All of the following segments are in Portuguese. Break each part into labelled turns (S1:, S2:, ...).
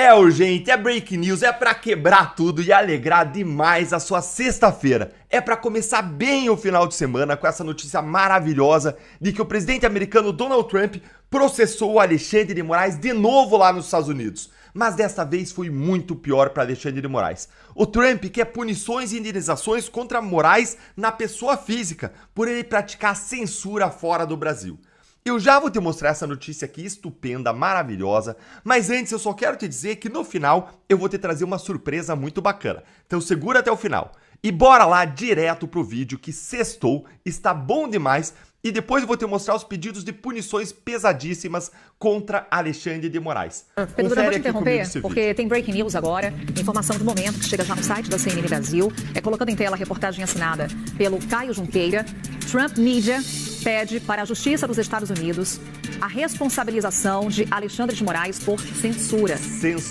S1: É urgente, é break news, é pra quebrar tudo e alegrar demais a sua sexta-feira. É pra começar bem o final de semana com essa notícia maravilhosa de que o presidente americano Donald Trump processou o Alexandre de Moraes de novo lá nos Estados Unidos. Mas dessa vez foi muito pior para Alexandre de Moraes. O Trump quer punições e indenizações contra Moraes na pessoa física por ele praticar censura fora do Brasil. Eu já vou te mostrar essa notícia aqui estupenda, maravilhosa, mas antes eu só quero te dizer que no final eu vou te trazer uma surpresa muito bacana. Então segura até o final. E bora lá direto pro vídeo que sextou, está bom demais, e depois eu vou te mostrar os pedidos de punições pesadíssimas contra Alexandre de Moraes.
S2: Pedro, eu vou te interromper, porque tem breaking news agora, informação do momento que chega já no site da CNN Brasil, colocando em tela a reportagem assinada pelo Caio Junqueira. Trump Media pede para a Justiça dos Estados Unidos a responsabilização de Alexandre de Moraes por censura.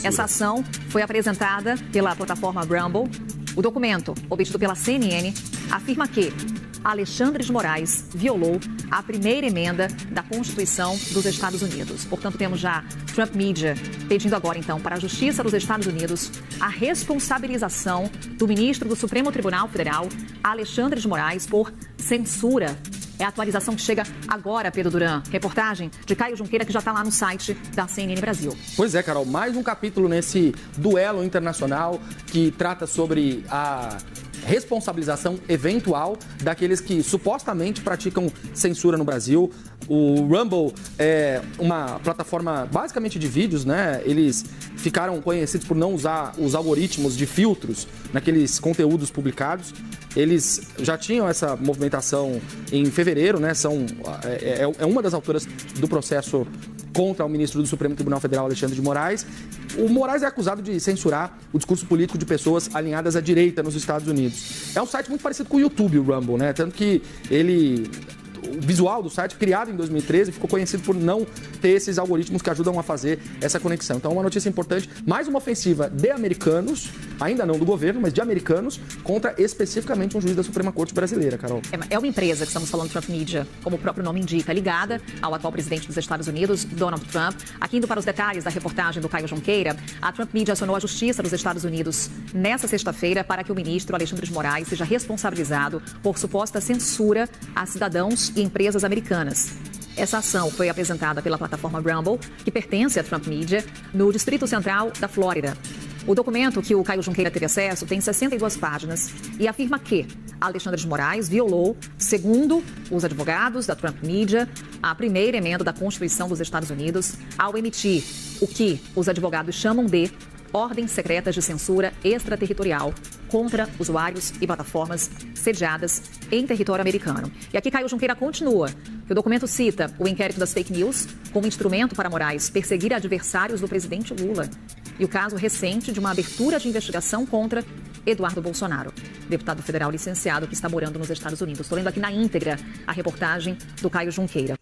S2: Essa ação foi apresentada pela plataforma Rumble. O documento, obtido pela CNN, afirma que Alexandre de Moraes violou a primeira emenda da Constituição dos Estados Unidos. Portanto, temos já Trump Media pedindo agora, então, para a Justiça dos Estados Unidos a responsabilização do ministro do Supremo Tribunal Federal, Alexandre de Moraes, por censura. É a atualização que chega agora, Pedro Duran. Reportagem de Caio Junqueira, que já está lá no site da CNN Brasil.
S3: Pois é, Carol, mais um capítulo nesse duelo internacional que trata sobre a responsabilização eventual daqueles que supostamente praticam censura no Brasil. O Rumble é uma plataforma basicamente de vídeos, né? Eles ficaram conhecidos por não usar os algoritmos de filtros naqueles conteúdos publicados. Eles já tinham essa movimentação em fevereiro, né? É uma das autoras do processo contra o ministro do Supremo Tribunal Federal, Alexandre de Moraes. O Moraes é acusado de censurar o discurso político de pessoas alinhadas à direita nos Estados Unidos. É um site muito parecido com o YouTube, o Rumble, né? Tanto que o visual do site, criado em 2013, ficou conhecido por não ter esses algoritmos que ajudam a fazer essa conexão. Então, uma notícia importante, mais uma ofensiva de americanos, ainda não do governo, mas de americanos, contra especificamente um juiz da Suprema Corte brasileira, Carol.
S2: É uma empresa que estamos falando, Trump Media, como o próprio nome indica, ligada ao atual presidente dos Estados Unidos, Donald Trump. Aqui indo para os detalhes da reportagem do Caio Junqueira, a Trump Media acionou a Justiça dos Estados Unidos nessa sexta-feira para que o ministro Alexandre de Moraes seja responsabilizado por suposta censura a cidadãos e empresas americanas. Essa ação foi apresentada pela plataforma Rumble, que pertence à Trump Media, no Distrito Central da Flórida. O documento que o Caio Junqueira teve acesso tem 62 páginas e afirma que Alexandre de Moraes violou, segundo os advogados da Trump Media, a primeira emenda da Constituição dos Estados Unidos ao emitir o que os advogados chamam de ordens secretas de censura extraterritorial contra usuários e plataformas sediadas em território americano. E aqui Caio Junqueira continua, que o documento cita o inquérito das fake news como instrumento para Moraes perseguir adversários do presidente Lula e o caso recente de uma abertura de investigação contra Eduardo Bolsonaro, deputado federal licenciado que está morando nos Estados Unidos. Estou lendo aqui na íntegra a reportagem do Caio Junqueira.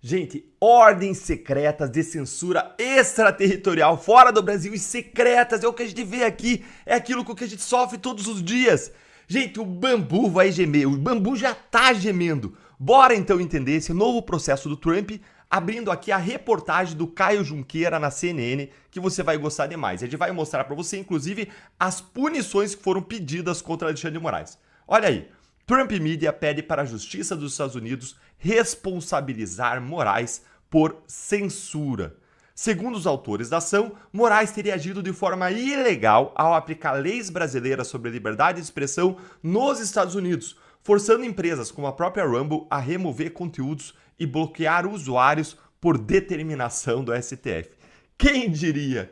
S1: Gente, ordens secretas de censura extraterritorial fora do Brasil e secretas é o que a gente vê aqui, é aquilo que a gente sofre todos os dias. Gente, o bambu vai gemer, o bambu já tá gemendo. Bora então entender esse novo processo do Trump, abrindo aqui a reportagem do Caio Junqueira na CNN, que você vai gostar demais. A gente vai mostrar para você, inclusive, as punições que foram pedidas contra Alexandre de Moraes. Olha aí. Trump Media pede para a Justiça dos Estados Unidos responsabilizar Moraes por censura. Segundo os autores da ação, Moraes teria agido de forma ilegal ao aplicar leis brasileiras sobre liberdade de expressão nos Estados Unidos, forçando empresas como a própria Rumble a remover conteúdos e bloquear usuários por determinação do STF. Quem diria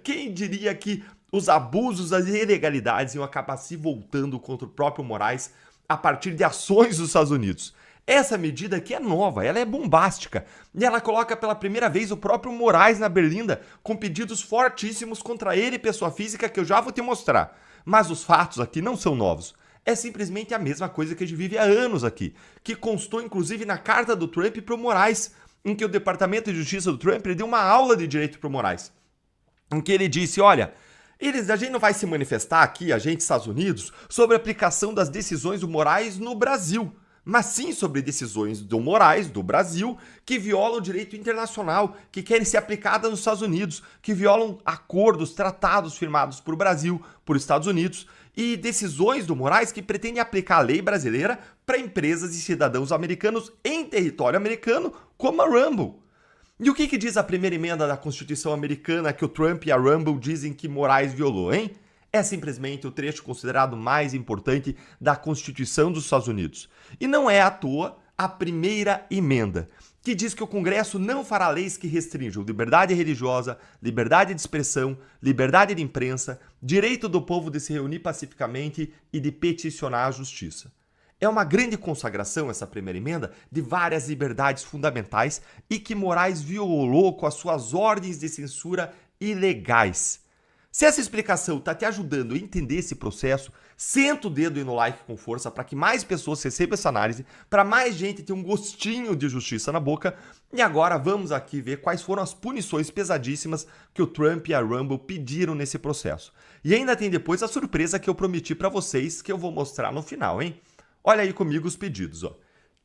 S1: que os abusos, as ilegalidades iam acabar se voltando contra o próprio Moraes a partir de ações dos Estados Unidos. Essa medida aqui é nova, ela é bombástica, e ela coloca pela primeira vez o próprio Moraes na berlinda com pedidos fortíssimos contra ele, pessoa física, que eu já vou te mostrar. Mas os fatos aqui não são novos. É simplesmente a mesma coisa que a gente vive há anos aqui, que constou inclusive na carta do Trump para o Moraes, em que o Departamento de Justiça do Trump deu uma aula de direito para o Moraes, em que ele disse, olha, a gente não vai se manifestar aqui, a gente, Estados Unidos, sobre a aplicação das decisões do Moraes no Brasil. mas sim sobre decisões morais do Brasil que violam o direito internacional, que querem ser aplicadas nos Estados Unidos, que violam acordos, tratados firmados por Brasil, por Estados Unidos, e decisões morais que pretendem aplicar a lei brasileira para empresas e cidadãos americanos em território americano, como a Rumble. E o que diz a primeira emenda da Constituição americana que o Trump e a Rumble dizem que Moraes violou, hein? É simplesmente o trecho considerado mais importante da Constituição dos Estados Unidos. E não é à toa a primeira emenda, que diz que o Congresso não fará leis que restringam liberdade religiosa, liberdade de expressão, liberdade de imprensa, direito do povo de se reunir pacificamente e de peticionar a justiça. É uma grande consagração, essa primeira emenda, de várias liberdades fundamentais e que Moraes violou com as suas ordens de censura ilegais. Se essa explicação está te ajudando a entender esse processo, senta o dedo aí no like com força para que mais pessoas recebam essa análise, para mais gente ter um gostinho de justiça na boca. E agora vamos aqui ver quais foram as punições pesadíssimas que o Trump e a Rumble pediram nesse processo. E ainda tem depois a surpresa que eu prometi para vocês, que eu vou mostrar no final, hein? Olha aí comigo os pedidos, ó.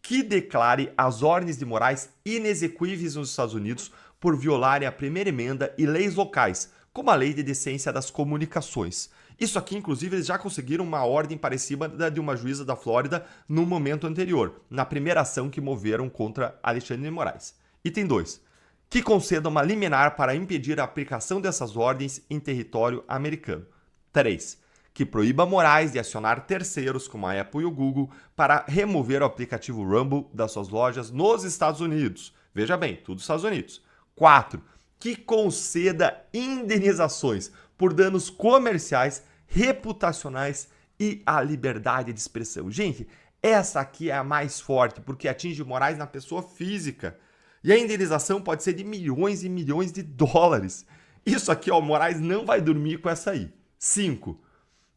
S1: Que declare as ordens de Moraes inexequíveis nos Estados Unidos por violarem a primeira emenda e leis locais, como a Lei de Decência das Comunicações. Isso aqui, inclusive, eles já conseguiram uma ordem parecida de uma juíza da Flórida no momento anterior, na primeira ação que moveram contra Alexandre de Moraes. Item 2. Que conceda uma liminar para impedir a aplicação dessas ordens em território americano. 3. Que proíba Moraes de acionar terceiros, como a Apple e o Google, para remover o aplicativo Rumble das suas lojas nos Estados Unidos. Veja bem, tudo Estados Unidos. 4. Que conceda indenizações por danos comerciais, reputacionais e à liberdade de expressão. Gente, essa aqui é a mais forte, porque atinge Moraes na pessoa física. E a indenização pode ser de milhões e milhões de dólares. Isso aqui, ó, Moraes não vai dormir com essa aí. 5.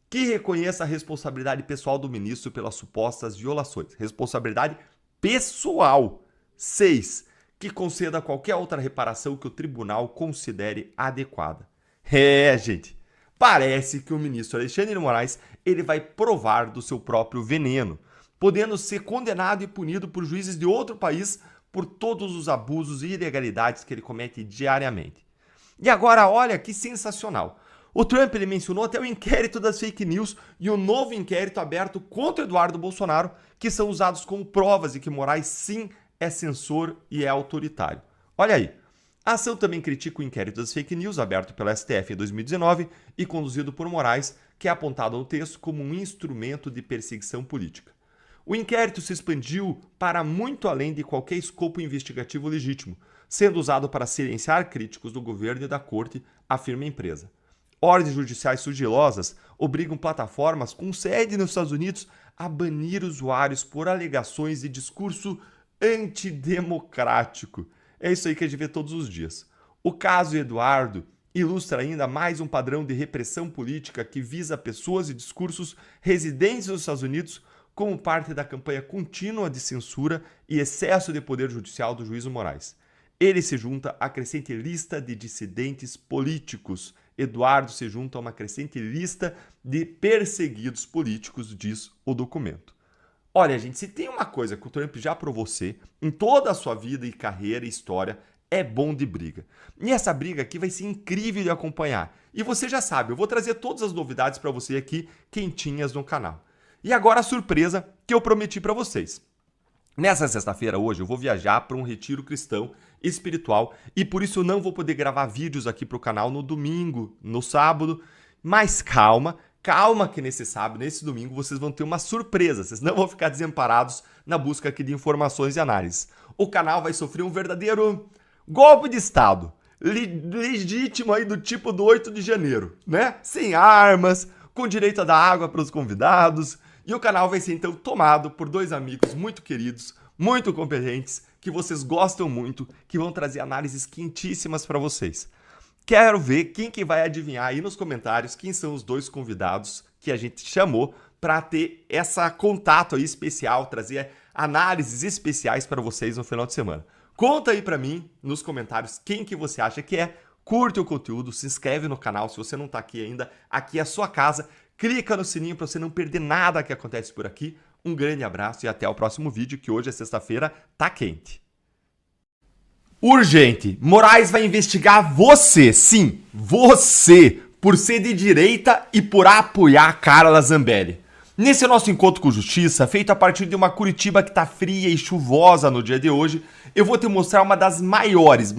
S1: Que reconheça a responsabilidade pessoal do ministro pelas supostas violações. Responsabilidade pessoal. 6. Que conceda qualquer outra reparação que o tribunal considere adequada. Gente, parece que o ministro Alexandre de Moraes ele vai provar do seu próprio veneno, podendo ser condenado e punido por juízes de outro país por todos os abusos e ilegalidades que ele comete diariamente. E agora, olha que sensacional. O Trump ele mencionou até o inquérito das fake news e o novo inquérito aberto contra Eduardo Bolsonaro, que são usados como provas de que Moraes sim é censor e é autoritário. Olha aí, a ação também critica o inquérito das fake news aberto pela STF em 2019 e conduzido por Moraes, que é apontado no texto como um instrumento de perseguição política. O inquérito se expandiu para muito além de qualquer escopo investigativo legítimo, sendo usado para silenciar críticos do governo e da corte, afirma a empresa. Ordens judiciais sigilosas obrigam plataformas com sede nos Estados Unidos a banir usuários por alegações de discurso antidemocrático. É isso aí que a gente vê todos os dias. O caso Eduardo ilustra ainda mais um padrão de repressão política que visa pessoas e discursos residentes nos Estados Unidos como parte da campanha contínua de censura e excesso de poder judicial do juiz Moraes. Ele se junta à crescente lista de dissidentes políticos. Eduardo se junta a uma crescente lista de perseguidos políticos, diz o documento. Olha, gente, se tem uma coisa que o Trump já provou ser em toda a sua vida e carreira e história, é bom de briga. E essa briga aqui vai ser incrível de acompanhar. E você já sabe, eu vou trazer todas as novidades para você aqui, quentinhas no canal. E agora a surpresa que eu prometi para vocês. Nessa sexta-feira, hoje, eu vou viajar para um retiro cristão espiritual e por isso eu não vou poder gravar vídeos aqui para o canal no domingo, no sábado. Mas calma que nesse sábado, nesse domingo, vocês vão ter uma surpresa. Vocês não vão ficar desamparados na busca aqui de informações e análises. O canal vai sofrer um verdadeiro golpe de Estado. Legítimo aí do tipo do 8 de janeiro, né? Sem armas, com direito a dar água para os convidados. E o canal vai ser então tomado por dois amigos muito queridos, muito competentes, que vocês gostam muito, que vão trazer análises quentíssimas para vocês. Quero ver quem que vai adivinhar aí nos comentários quem são os dois convidados que a gente chamou para ter esse contato aí especial, trazer análises especiais para vocês no final de semana. Conta aí para mim nos comentários quem que você acha que é. Curte o conteúdo, se inscreve no canal se você não está aqui ainda. Aqui é a sua casa. Clica no sininho para você não perder nada que acontece por aqui. Um grande abraço e até o próximo vídeo, que hoje é sexta-feira, tá quente. Urgente! Moraes vai investigar você, sim, você, por ser de direita e por apoiar Carla Zambelli. Nesse nosso encontro com justiça, feito a partir de uma Curitiba que tá fria e chuvosa no dia de hoje, eu vou te mostrar uma das maiores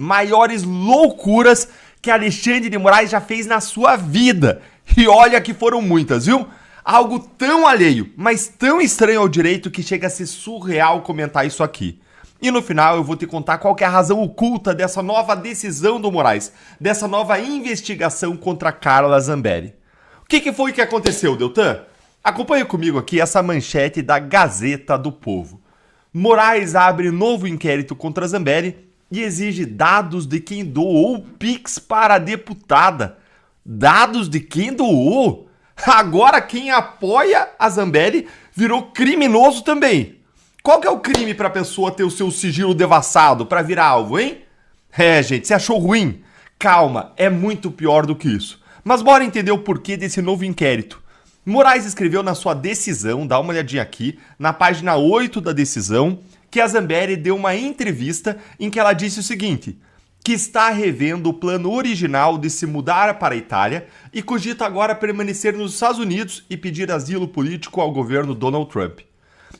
S1: loucuras que Alexandre de Moraes já fez na sua vida. E olha que foram muitas, viu? Algo tão alheio, mas tão estranho ao direito que chega a ser surreal comentar isso aqui. E no final eu vou te contar qual que é a razão oculta dessa nova decisão do Moraes, dessa nova investigação contra Carla Zambelli. O que foi que aconteceu, Deltan? Acompanhe comigo aqui essa manchete da Gazeta do Povo. Moraes abre novo inquérito contra Zambelli e exige dados de quem doou Pix para a deputada. Dados de quem doou? Agora quem apoia a Zambelli virou criminoso também. Qual que é o crime para a pessoa ter o seu sigilo devassado para virar alvo, hein? Gente, você achou ruim? Calma, é muito pior do que isso. Mas bora entender o porquê desse novo inquérito. Moraes escreveu na sua decisão, dá uma olhadinha aqui, na página 8 da decisão, que a Zambelli deu uma entrevista em que ela disse o seguinte: que está revendo o plano original de se mudar para a Itália e cogita agora permanecer nos Estados Unidos e pedir asilo político ao governo Donald Trump.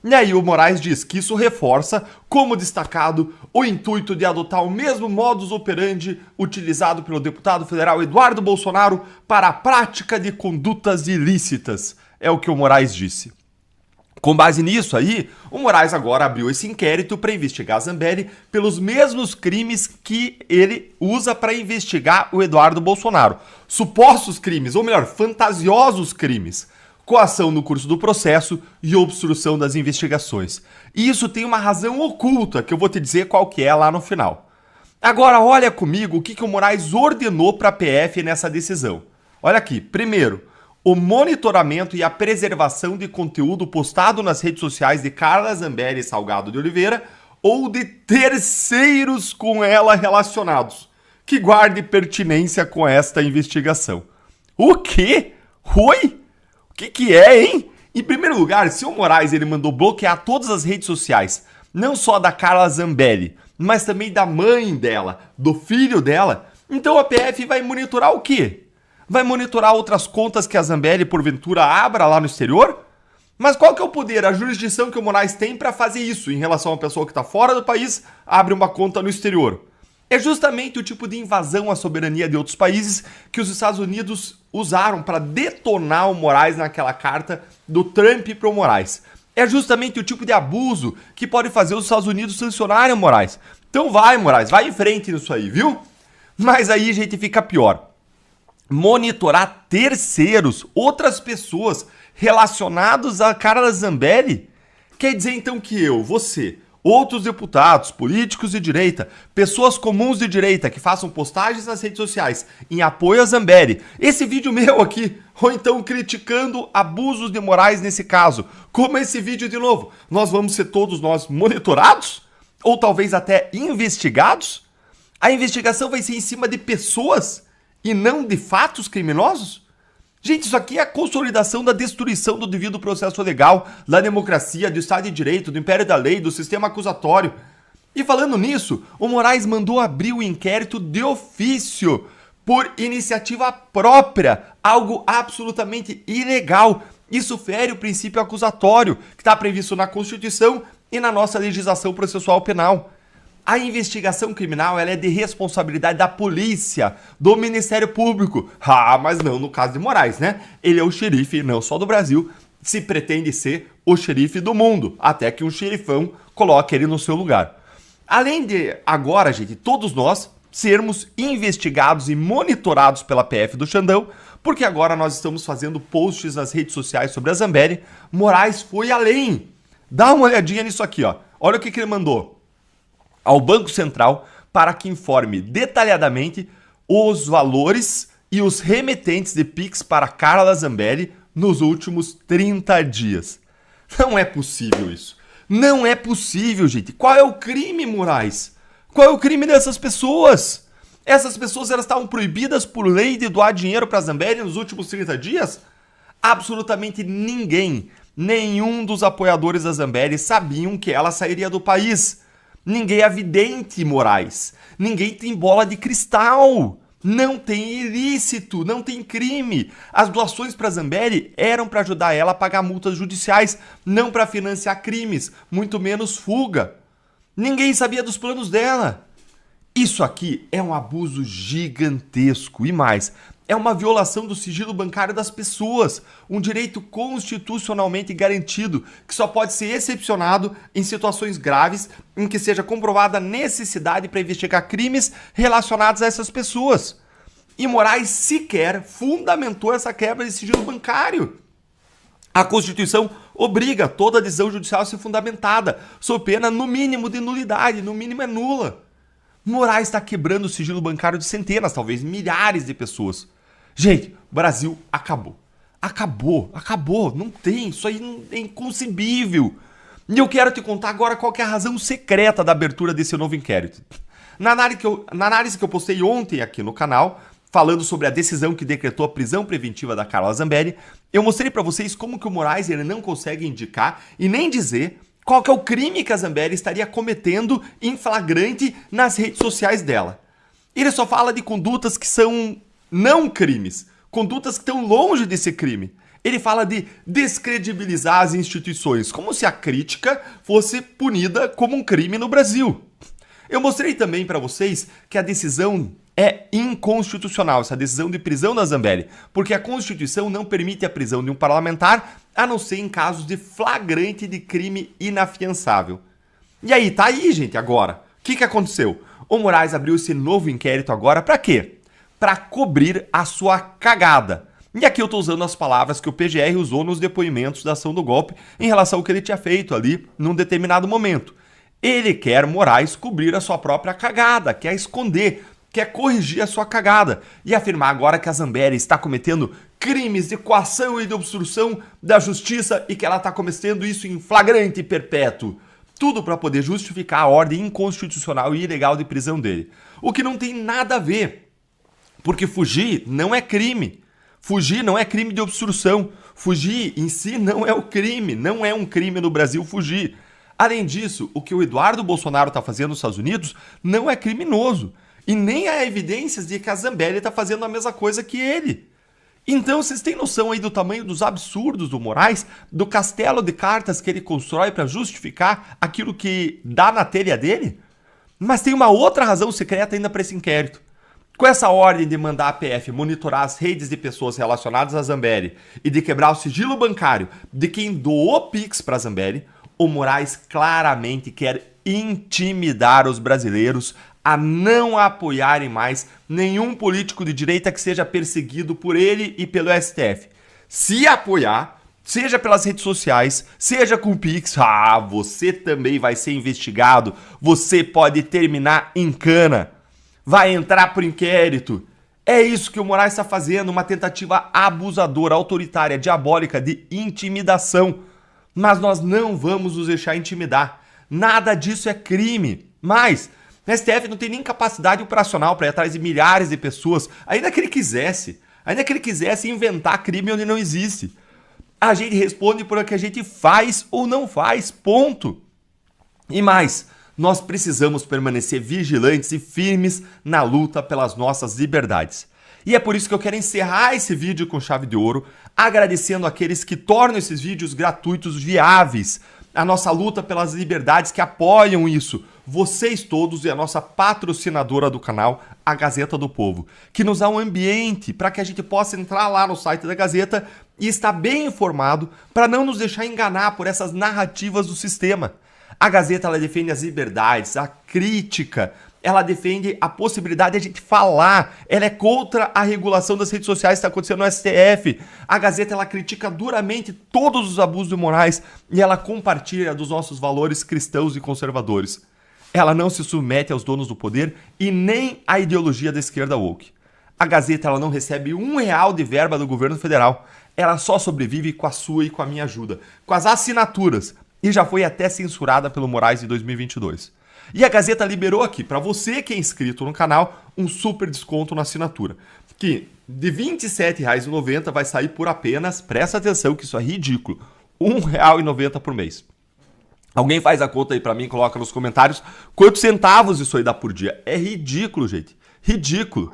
S1: E aí o Moraes diz que isso reforça, como destacado, o intuito de adotar o mesmo modus operandi utilizado pelo deputado federal Eduardo Bolsonaro para a prática de condutas ilícitas. É o que o Moraes disse. Com base nisso aí, o Moraes agora abriu esse inquérito para investigar a Zambelli pelos mesmos crimes que ele usa para investigar o Eduardo Bolsonaro. Supostos crimes, ou melhor, fantasiosos crimes. Coação no curso do processo e obstrução das investigações. E isso tem uma razão oculta, que eu vou te dizer qual que é lá no final. Agora olha comigo o que o Moraes ordenou para a PF nessa decisão. Olha aqui, primeiro, o monitoramento e a preservação de conteúdo postado nas redes sociais de Carla Zambelli e Salgado de Oliveira ou de terceiros com ela relacionados, que guarde pertinência com esta investigação. O quê? Oi? O que é, hein? Em primeiro lugar, se o Moraes ele mandou bloquear todas as redes sociais, não só da Carla Zambelli, mas também da mãe dela, do filho dela, então a PF vai monitorar o quê? Vai monitorar outras contas que a Zambelli, porventura, abra lá no exterior? Mas qual que é o poder, a jurisdição que o Moraes tem para fazer isso em relação a uma pessoa que está fora do país, abre uma conta no exterior? É justamente o tipo de invasão à soberania de outros países que os Estados Unidos usaram para detonar o Moraes naquela carta do Trump para o Moraes. É justamente o tipo de abuso que pode fazer os Estados Unidos sancionarem o Moraes. Então vai, Moraes, vai em frente nisso aí, viu? Mas aí, gente, fica pior. Monitorar terceiros, outras pessoas relacionadas à Carla Zambelli? Quer dizer então que eu, você, outros deputados, políticos de direita, pessoas comuns de direita que façam postagens nas redes sociais em apoio a Zambelli, esse vídeo meu aqui, ou então criticando abusos de Moraes nesse caso, como esse vídeo de novo, nós vamos ser todos nós monitorados? Ou talvez até investigados? A investigação vai ser em cima de pessoas e não de fatos criminosos? Gente, isso aqui é a consolidação da destruição do devido processo legal, da democracia, do Estado de Direito, do Império da Lei, do sistema acusatório. E falando nisso, o Moraes mandou abrir o inquérito de ofício, por iniciativa própria, algo absolutamente ilegal. Isso fere o princípio acusatório, que está previsto na Constituição e na nossa legislação processual penal. A investigação criminal ela é de responsabilidade da polícia, do Ministério Público. Ah, mas não no caso de Moraes, né? Ele é o xerife não só do Brasil, se pretende ser o xerife do mundo, até que um xerifão coloque ele no seu lugar. Além de agora, gente, todos nós sermos investigados e monitorados pela PF do Xandão, porque agora nós estamos fazendo posts nas redes sociais sobre a Zambelli, Moraes foi além. Dá uma olhadinha nisso aqui, ó. Olha o que ele mandou ao Banco Central para que informe detalhadamente os valores e os remetentes de Pix para Carla Zambelli nos últimos 30 dias. Não é possível isso. Não é possível, gente. Qual é o crime, Moraes? Qual é o crime dessas pessoas? Essas pessoas elas estavam proibidas por lei de doar dinheiro para Zambelli nos últimos 30 dias? Absolutamente ninguém Nenhum dos apoiadores da Zambelli sabiam que ela sairia do país. Ninguém é vidente, Moraes. Ninguém tem bola de cristal. Não tem ilícito, não tem crime. As doações para Zambelli eram para ajudar ela a pagar multas judiciais, não para financiar crimes, muito menos fuga. Ninguém sabia dos planos dela. Isso aqui é um abuso gigantesco e mais, é uma violação do sigilo bancário das pessoas, um direito constitucionalmente garantido que só pode ser excepcionado em situações graves em que seja comprovada a necessidade para investigar crimes relacionados a essas pessoas. E Moraes sequer fundamentou essa quebra de sigilo bancário. A Constituição obriga toda decisão judicial a ser fundamentada, sob pena no mínimo de nulidade, no mínimo é nula. Moraes está quebrando o sigilo bancário de centenas, talvez milhares de pessoas. Gente, o Brasil acabou. Acabou. Não tem, isso aí é inconcebível. E eu quero te contar agora qual que é a razão secreta da abertura desse novo inquérito. Na análise que eu postei ontem aqui no canal, falando sobre a decisão que decretou a prisão preventiva da Carla Zambelli, eu mostrei para vocês como que o Moraes ele não consegue indicar e nem dizer qual que é o crime que a Zambelli estaria cometendo em flagrante nas redes sociais dela. Ele só fala de condutas que são não crimes, condutas que estão longe de ser crime. Ele fala de descredibilizar as instituições, como se a crítica fosse punida como um crime no Brasil. Eu mostrei também para vocês que a decisão é inconstitucional, essa decisão de prisão da Zambelli, porque a Constituição não permite a prisão de um parlamentar, a não ser em casos de flagrante de crime inafiançável. E aí, tá aí, gente, agora. O que aconteceu? O Moraes abriu esse novo inquérito agora para quê? Para cobrir a sua cagada. E aqui eu tô usando as palavras que o PGR usou nos depoimentos da ação do golpe em relação ao que ele tinha feito ali num determinado momento. Ele quer, Moraes, cobrir a sua própria cagada, quer esconder, quer corrigir a sua cagada e afirmar agora que a Zambelli está cometendo crimes de coação e de obstrução da justiça e que ela está cometendo isso em flagrante e perpétuo. Tudo para poder justificar a ordem inconstitucional e ilegal de prisão dele. O que não tem nada a ver, porque fugir não é crime. Fugir não é crime de obstrução. Fugir em si não é o crime, não é um crime no Brasil fugir. Além disso, o que o Eduardo Bolsonaro está fazendo nos Estados Unidos não é criminoso. E nem há evidências de que a Zambelli está fazendo a mesma coisa que ele. Então, vocês têm noção aí do tamanho dos absurdos do Moraes, do castelo de cartas que ele constrói para justificar aquilo que dá na telha dele? Mas tem uma outra razão secreta ainda para esse inquérito. Com essa ordem de mandar a PF monitorar as redes de pessoas relacionadas a Zambelli e de quebrar o sigilo bancário de quem doou Pix para Zambelli, o Moraes claramente quer intimidar os brasileiros a não apoiarem mais nenhum político de direita que seja perseguido por ele e pelo STF. Se apoiar, seja pelas redes sociais, seja com o Pix, você também vai ser investigado, você pode terminar em cana, vai entrar por inquérito. É isso que o Moraes está fazendo, uma tentativa abusadora, autoritária, diabólica de intimidação. Mas nós não vamos nos deixar intimidar. Nada disso é crime. Mas o STF não tem nem capacidade operacional para ir atrás de milhares de pessoas, ainda que ele quisesse inventar crime onde não existe. A gente responde por o que a gente faz ou não faz, ponto. E mais, nós precisamos permanecer vigilantes e firmes na luta pelas nossas liberdades. E é por isso que eu quero encerrar esse vídeo com chave de ouro, agradecendo aqueles que tornam esses vídeos gratuitos viáveis, a nossa luta pelas liberdades que apoiam isso, vocês todos e a nossa patrocinadora do canal, a Gazeta do Povo, que nos dá um ambiente para que a gente possa entrar lá no site da Gazeta e estar bem informado para não nos deixar enganar por essas narrativas do sistema. A Gazeta ela defende as liberdades, a crítica, ela defende a possibilidade de a gente falar, ela é contra a regulação das redes sociais que está acontecendo no STF. A Gazeta ela critica duramente todos os abusos de Moraes e ela compartilha dos nossos valores cristãos e conservadores. Ela não se submete aos donos do poder e nem à ideologia da esquerda woke. A Gazeta ela não recebe R$1 de verba do governo federal. Ela só sobrevive com a sua e com a minha ajuda, com as assinaturas, e já foi até censurada pelo Moraes em 2022. E a Gazeta liberou aqui, para você que é inscrito no canal, um super desconto na assinatura, que de R$27,90 vai sair por apenas, presta atenção que isso é ridículo, R$1,90 por mês. Alguém faz a conta aí pra mim, coloca nos comentários quantos centavos isso aí dá por dia. É ridículo, gente. Ridículo.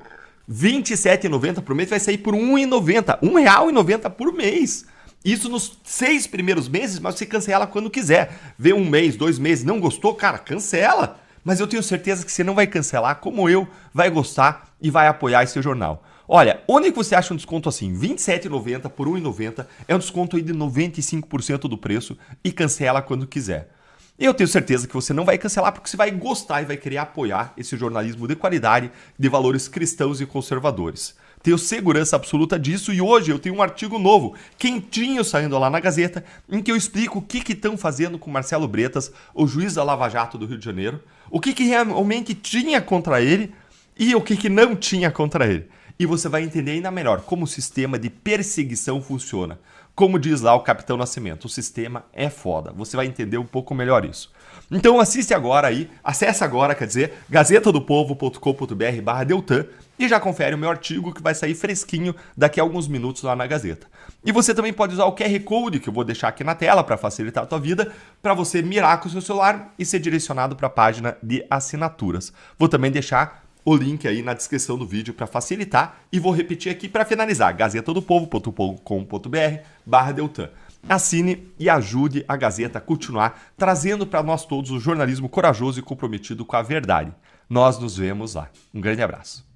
S1: R$27,90 por mês vai sair por R$1,90. R$1,90 por mês. Isso nos 6 primeiros meses, mas você cancela quando quiser. Vê 1 mês, 2 meses, não gostou? Cara, cancela. Mas eu tenho certeza que você não vai cancelar, como eu, vai gostar e vai apoiar esse jornal. Olha, onde que você acha um desconto assim? R$27,90 por R$1,90 é um desconto aí de 95% do preço e cancela quando quiser. Eu tenho certeza que você não vai cancelar porque você vai gostar e vai querer apoiar esse jornalismo de qualidade, de valores cristãos e conservadores. Tenho segurança absoluta disso e hoje eu tenho um artigo novo, quentinho, saindo lá na Gazeta, em que eu explico o que estão fazendo com Marcelo Bretas, o juiz da Lava Jato do Rio de Janeiro, o que realmente tinha contra ele e o que não tinha contra ele. E você vai entender ainda melhor como o sistema de perseguição funciona. Como diz lá o Capitão Nascimento, o sistema é foda. Você vai entender um pouco melhor isso. Então assiste agora aí, acessa agora, quer dizer, gazetadopovo.com.br/Deltan e já confere o meu artigo que vai sair fresquinho daqui a alguns minutos lá na Gazeta. E você também pode usar o QR Code que eu vou deixar aqui na tela para facilitar a tua vida, para você mirar com o seu celular e ser direcionado para a página de assinaturas. Vou também deixar o link aí na descrição do vídeo para facilitar e vou repetir aqui para finalizar, gazetadopovo.com.br/Deltan. Assine e ajude a Gazeta a continuar trazendo para nós todos o jornalismo corajoso e comprometido com a verdade. Nós nos vemos lá. Um grande abraço.